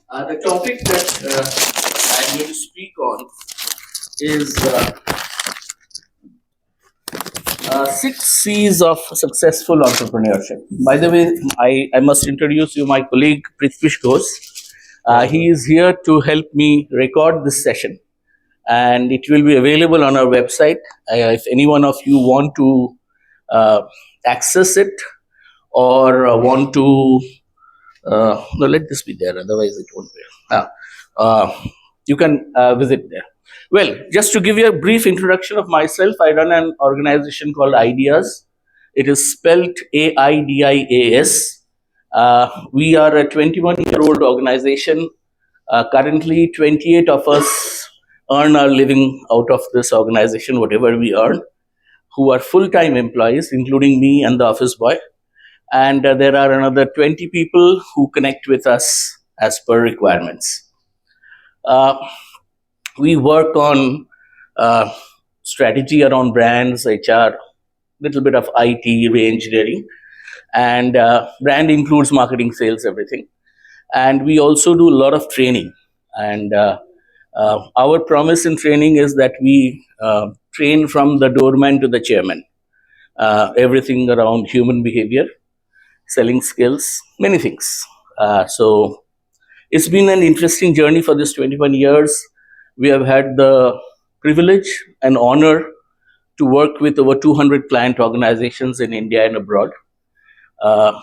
The topic that I'm going to speak on is 6 C's of successful entrepreneurship. By the way, I must introduce you my colleague Prithvish Ghosh. He is here to help me record this session, and it will be available on our website. If any one of you want to uh, access it or want to no, let this be there, otherwise it won't be. You can visit there. Well, just to give you a brief introduction of myself, I run an organization called Aidias. It is spelled AIDIAS. We are a 21-year-old organization. Currently, 28 of us earn our living out of this organization, whatever we earn, who are full-time employees, including me and the office boy. And there are another 20 people who connect with us as per requirements. We work on uh, strategy around brands, HR, little bit of IT, re-engineering, and brand includes marketing, sales, everything. And we also do a lot of training. And our promise in training is that we train from the doorman to the chairman, everything around human behavior, selling skills, many things. So it's been an interesting journey for this 21 years. We have had the privilege and honor to work with over 200 client organizations in India and abroad. Uh,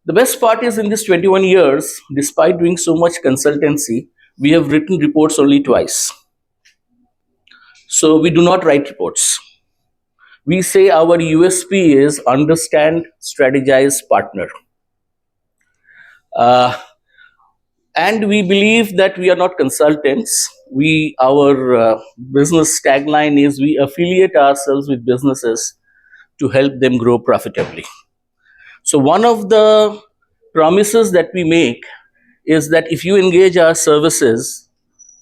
the best part is in this 21 years, despite doing so much consultancy, we have written reports only twice. So we do not write reports. We say our USP is understand, strategize, partner. And we believe that we are not consultants. Our business tagline is we affiliate ourselves with businesses to help them grow profitably. So one of the promises that we make is that if you engage our services,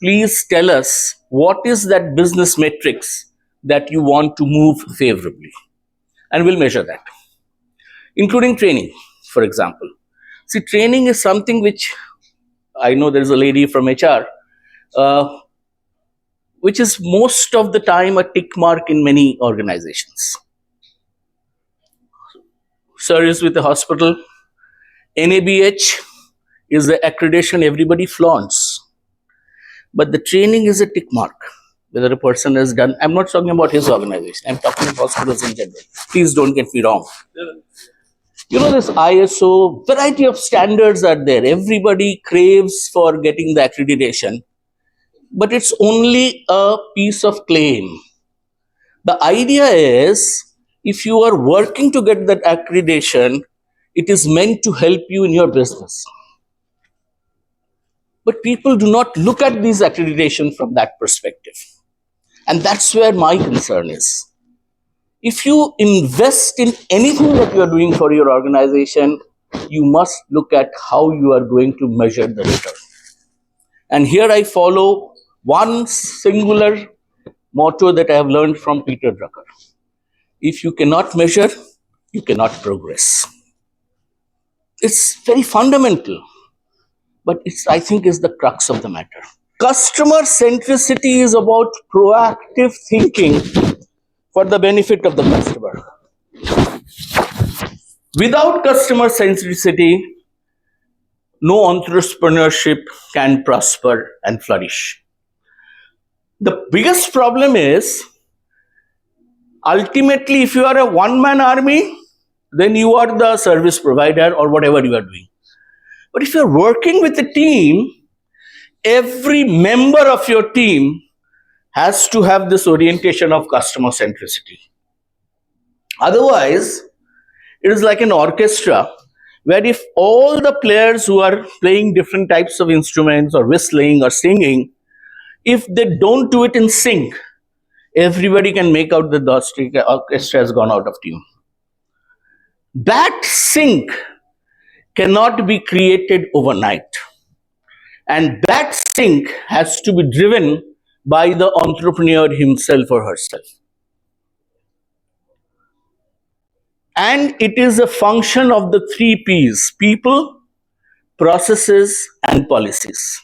please tell us what is that business metrics that you want to move favorably, and we'll measure that, including training, for example. See, training is something which I know there's a lady from HR, uh, which is most of the time a tick mark in many organizations. Service with the hospital, NABH is the accreditation everybody flaunts, but the training is a tick mark. Whether a person has done, I'm not talking about his organization, I'm talking about hospitals in general. Please don't get me wrong. You know, this ISO, variety of standards are there. Everybody craves for getting the accreditation, but it's only a piece of claim. The idea is if you are working to get that accreditation, it is meant to help you in your business. But people do not look at these accreditation from that perspective. And that's where my concern is. If you invest in anything that you are doing for your organization, you must look at how you are going to measure the return. And here I follow one singular motto that I have learned from Peter Drucker. If you cannot measure, you cannot progress. It's very fundamental, but I think, is the crux of the matter. Customer centricity is about proactive thinking for the benefit of the customer. Without customer centricity, no entrepreneurship can prosper and flourish. The biggest problem is, ultimately, if you are a one-man army, then you are the service provider or whatever you are doing. But if you're working with a team, every member of your team has to have this orientation of customer centricity. Otherwise, it is like an orchestra where if all the players who are playing different types of instruments or whistling or singing, if they don't do it in sync, everybody can make out that the orchestra has gone out of tune. That sync cannot be created overnight. And that sync has to be driven by the entrepreneur himself or herself. And it is a function of the 3 P's: people, processes, and policies.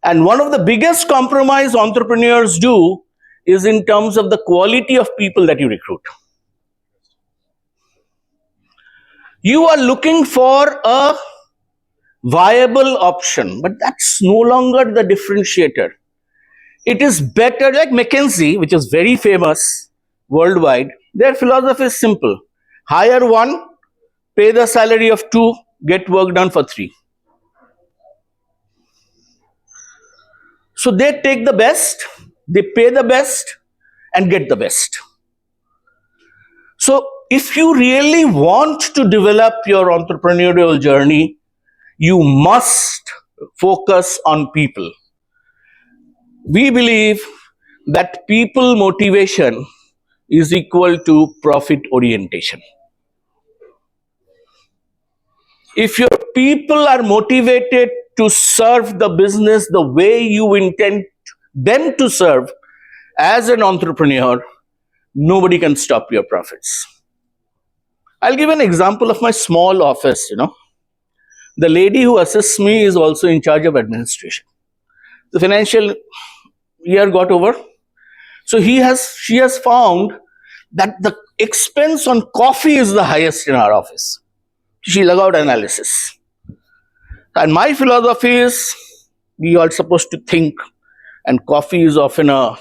And one of the biggest compromise entrepreneurs do is in terms of the quality of people that you recruit. You are looking for a viable option, but that's no longer the differentiator. It is better, like McKinsey, which is very famous worldwide, their philosophy is simple. Hire one, pay the salary of two, get work done for three. So they take the best, they pay the best, and get the best. So if you really want to develop your entrepreneurial journey, you must focus on people. We believe that people motivation is equal to profit orientation. If your people are motivated to serve the business the way you intend them to serve as an entrepreneur, nobody can stop your profits. I'll give an example of my small office. The lady who assists me is also in charge of administration. The financial year got over. So she has found that the expense on coffee is the highest in our office. She laid out analysis. And my philosophy is we are supposed to think, and coffee is often a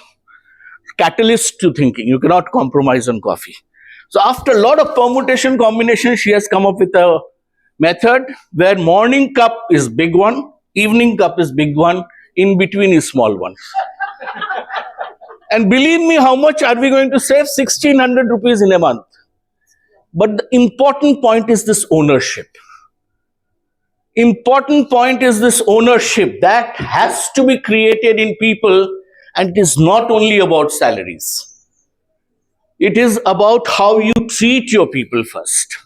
catalyst to thinking. You cannot compromise on coffee. So after a lot of permutation combination, she has come up with a method where morning cup is big one, evening cup is big one, in between is small one. And believe me, how much are we going to save? 1,600 rupees in a month. But the important point is this ownership. Important point is this ownership that has to be created in people, and it is not only about salaries. It is about how you treat your people first.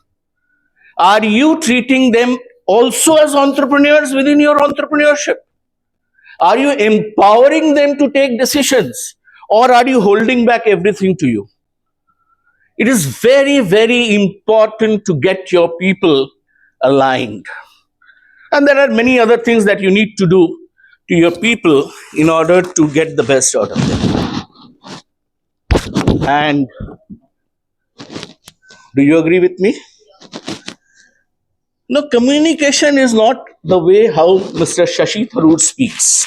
Are you treating them also as entrepreneurs within your entrepreneurship? Are you empowering them to take decisions, or are you holding back everything to you? It is very, very important to get your people aligned. And there are many other things that you need to do to your people in order to get the best out of them. And do you agree with me? No, communication is not the way how Mr. Shashi Tharoor speaks.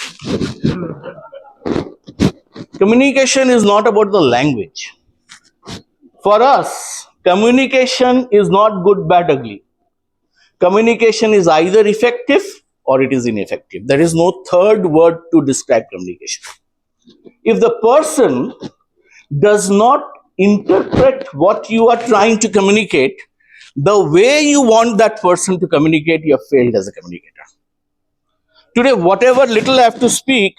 Communication is not about the language. For us, communication is not good, bad, ugly. Communication is either effective or it is ineffective. There is no third word to describe communication. If the person does not interpret what you are trying to communicate the way you want that person to communicate, you have failed as a communicator. Today, whatever little I have to speak,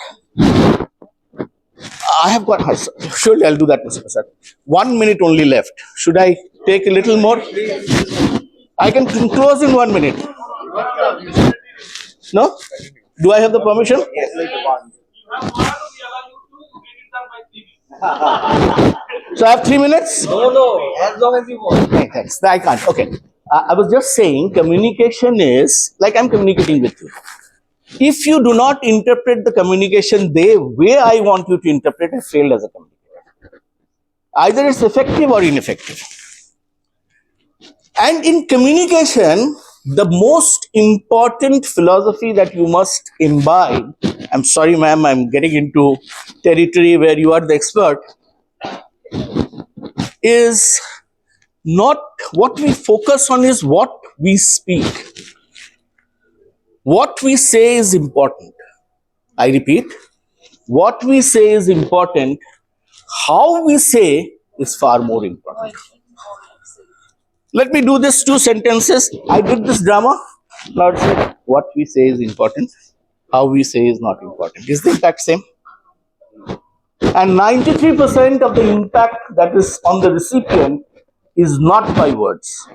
I have got, surely I'll do that, Mr. Prasad. 1 minute only left. Should I take a little more? I can close in 1 minute. No? Do I have the permission? So I have 3 minutes? No, as long as you want. Okay, thanks. I can't. Okay. I was just saying communication is like I'm communicating with you. If you do not interpret the communication the way I want you to interpret, I failed as a communicator. Either it's effective or ineffective. And in communication, the most important philosophy that you must imbibe, I'm sorry ma'am, I'm getting into territory where you are the expert, is not what we focus on, is what we speak. What we say is important. I repeat, what we say is important. How we say is far more important. Let me do this 2 sentences. I did this drama. Now it's like, what we say is important. How we say is not important. Is the impact same? And 93% of the impact that is on the recipient is not by words.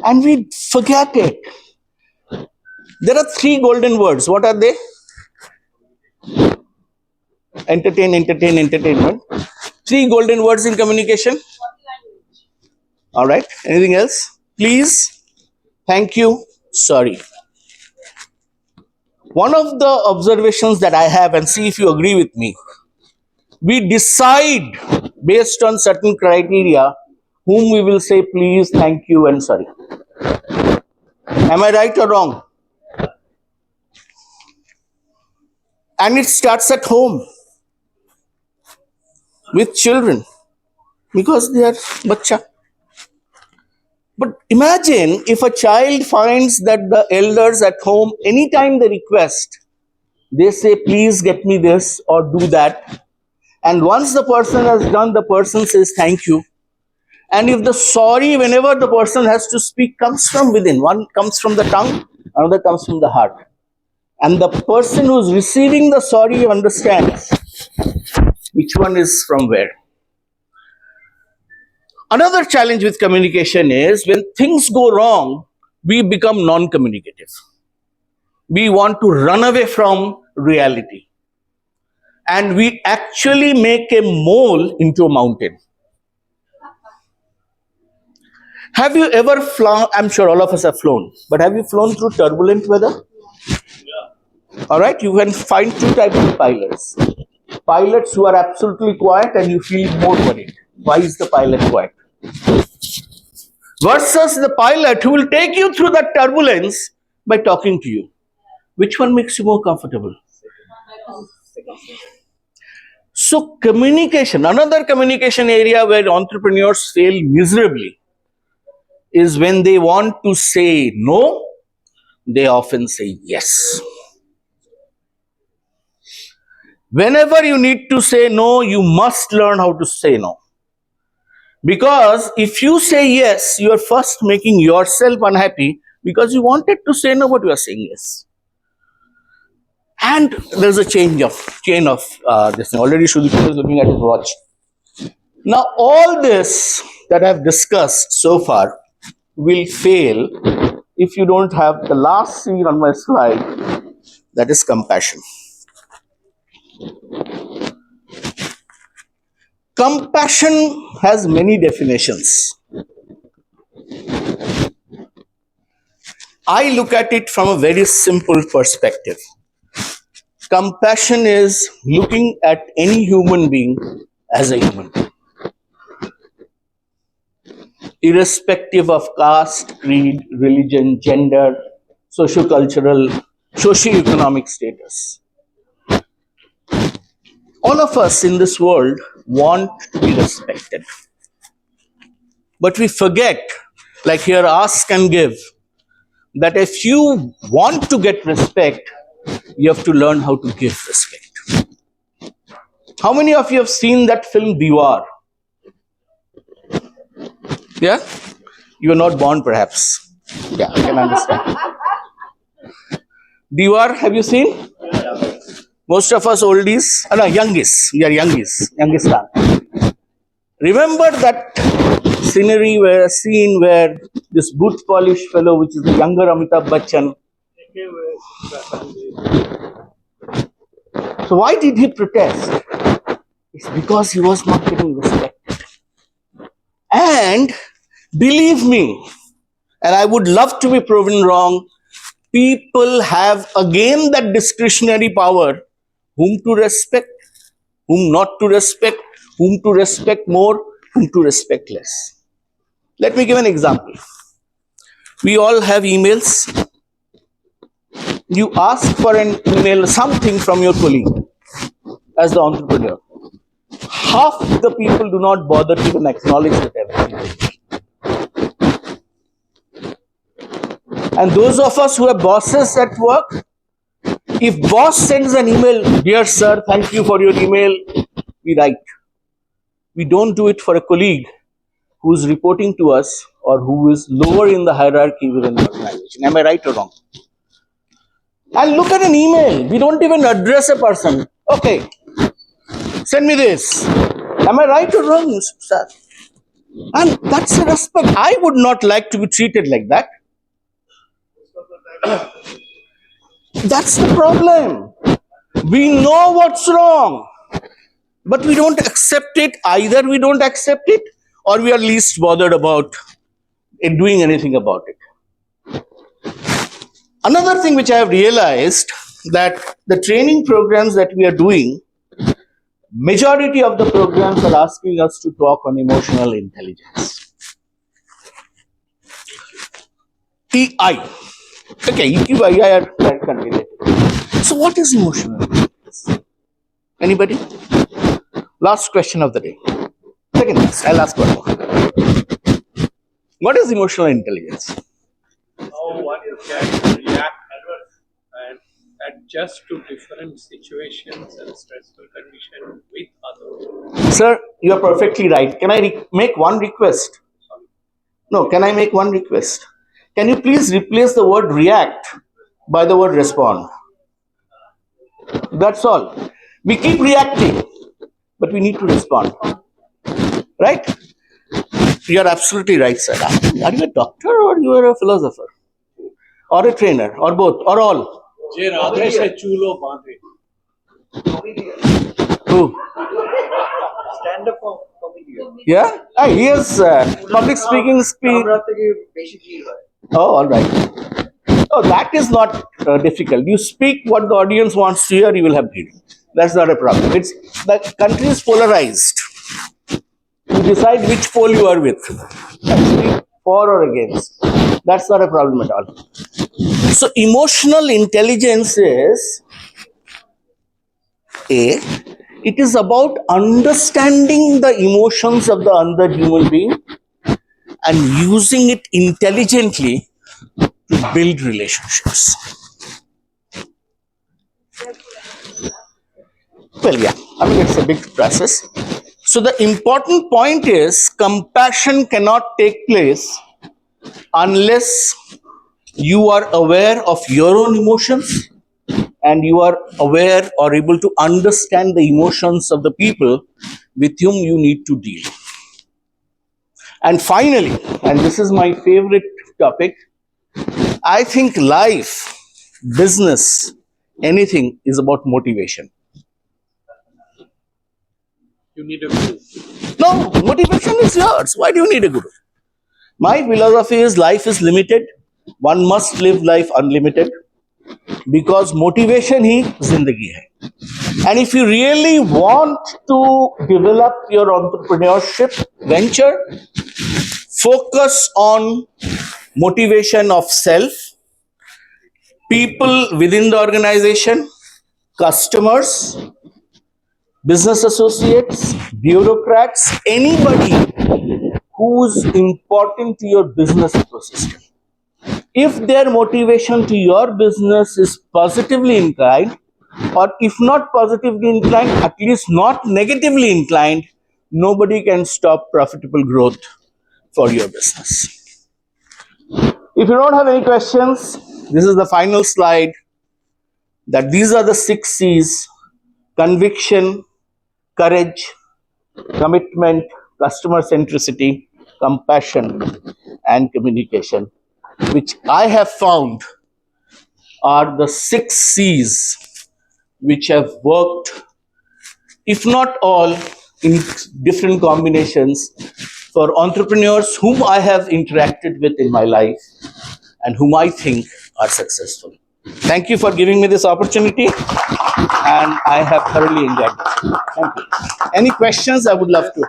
And we forget it. There are 3 golden words. What are they? Entertain, entertainment. 3 golden words in communication. All right. Anything else? Please. Thank you. Sorry. One of the observations that I have, and see if you agree with me, we decide based on certain criteria whom we will say please, thank you, and sorry. Am I right or wrong? And it starts at home with children because they are bacha. But imagine if a child finds that the elders at home, anytime they request, they say, please get me this or do that. And once the person has done, the person says, thank you. And if the sorry, whenever the person has to speak, comes from within, one comes from the tongue, another comes from the heart. And the person who's receiving the sorry understands which one is from where. Another challenge with communication is when things go wrong, we become non communicative. We want to run away from reality. And we actually make a mole into a mountain. Have you ever flown? I'm sure all of us have flown, but have you flown through turbulent weather? All right, you can find two types of pilots. Pilots who are absolutely quiet and you feel more worried. Why is the pilot quiet? Versus the pilot who will take you through that turbulence by talking to you. Which one makes you more comfortable? So communication, another communication area where entrepreneurs fail miserably is when they want to say no, they often say yes. Whenever you need to say no, you must learn how to say no. Because if you say yes, you are first making yourself unhappy because you wanted to say no, but you are saying yes. And there's a chain of this thing. Already Sudhikar is looking at his watch. Now, all this that I've discussed so far will fail if you don't have the last scene on my slide, that is compassion. Compassion has many definitions. I look at it from a very simple perspective. Compassion is looking at any human being as a human, irrespective of caste, creed, religion, gender, socio-cultural, socio-economic status. All of us in this world want to be respected. But we forget, like here, ask and give, that if you want to get respect, you have to learn how to give respect. How many of you have seen that film Diwar? Yeah? You were not born, perhaps. Yeah, I can understand. Diwar, have you seen? Most of us oldies, no, youngies. We are youngies, youngistan. Remember that scene where this boot polish fellow, which is the younger Amitabh Bachchan. So why did he protest? It's because he was not getting respected. And believe me, and I would love to be proven wrong, people have again that discretionary power, whom to respect, whom not to respect, whom to respect more, whom to respect less. Let me give an example. We all have emails. You ask for an email, something from your colleague as the entrepreneur. Half the people do not bother to even acknowledge that everything. And those of us who are bosses at work, if boss sends an email, dear sir, thank you for your email, we write. We don't do it for a colleague who is reporting to us or who is lower in the hierarchy within the organization. Am I right or wrong? And look at an email. We don't even address a person. Okay, send me this. Am I right or wrong, sir? And that's a respect. I would not like to be treated like that. That's the problem. We know what's wrong, but we don't accept it. Either we don't accept it or we are least bothered about doing anything about it. Another thing which I have realized, that the training programs that we are doing, majority of the programs are asking us to talk on emotional intelligence. EI. Okay, EQ, I are related. So what is emotional intelligence? Anybody? Last question of the day. Second last. I'll ask one more. What is emotional intelligence? How one can react and adjust to different situations and stressful conditions with others. Sir, you are perfectly right. Can I make one request? No, can I make one request? Can you please replace the word react by the word respond? That's all. We keep reacting, but we need to respond. Right? You are absolutely right, sir. Are you a doctor or you are a philosopher? Or a trainer? Or both? Or all? Je Radhe se chulo baandhe. Who? Stand-up comedian. Yeah? He has public speaking speed. Oh, all right. Oh, that is not difficult. You speak what the audience wants to hear, you will have hearing. That's not a problem. It's the country is polarized. You decide which pole you are with. Speak for or against. That's not a problem at all. So emotional intelligence is it is about understanding the emotions of the other human being and using it intelligently to build relationships. Well, yeah, I mean, it's a big process. So the important point is compassion cannot take place unless you are aware of your own emotions and you are aware or able to understand the emotions of the people with whom you need to deal. And finally, and this is my favorite topic, I think life, business, anything is about motivation. You need a guru. No, motivation is yours. Why do you need a guru? My philosophy is life is limited. One must live life unlimited because motivation ही जिंदगी है. And if you really want to develop your entrepreneurship venture, focus on motivation of self, people within the organization, customers, business associates, bureaucrats, anybody who's important to your business ecosystem. If their motivation to your business is positively inclined, or if not positively inclined, at least not negatively inclined, nobody can stop profitable growth for your business. If you don't have any questions, this is the final slide, that these are the 6 C's: conviction, courage, commitment, customer centricity, compassion, and communication, which I have found are the 6 C's which have worked, if not all, in different combinations for entrepreneurs whom I have interacted with in my life and whom I think are successful. Thank you for giving me this opportunity, and I have thoroughly enjoyed it. Thank you. Any questions? I would love to.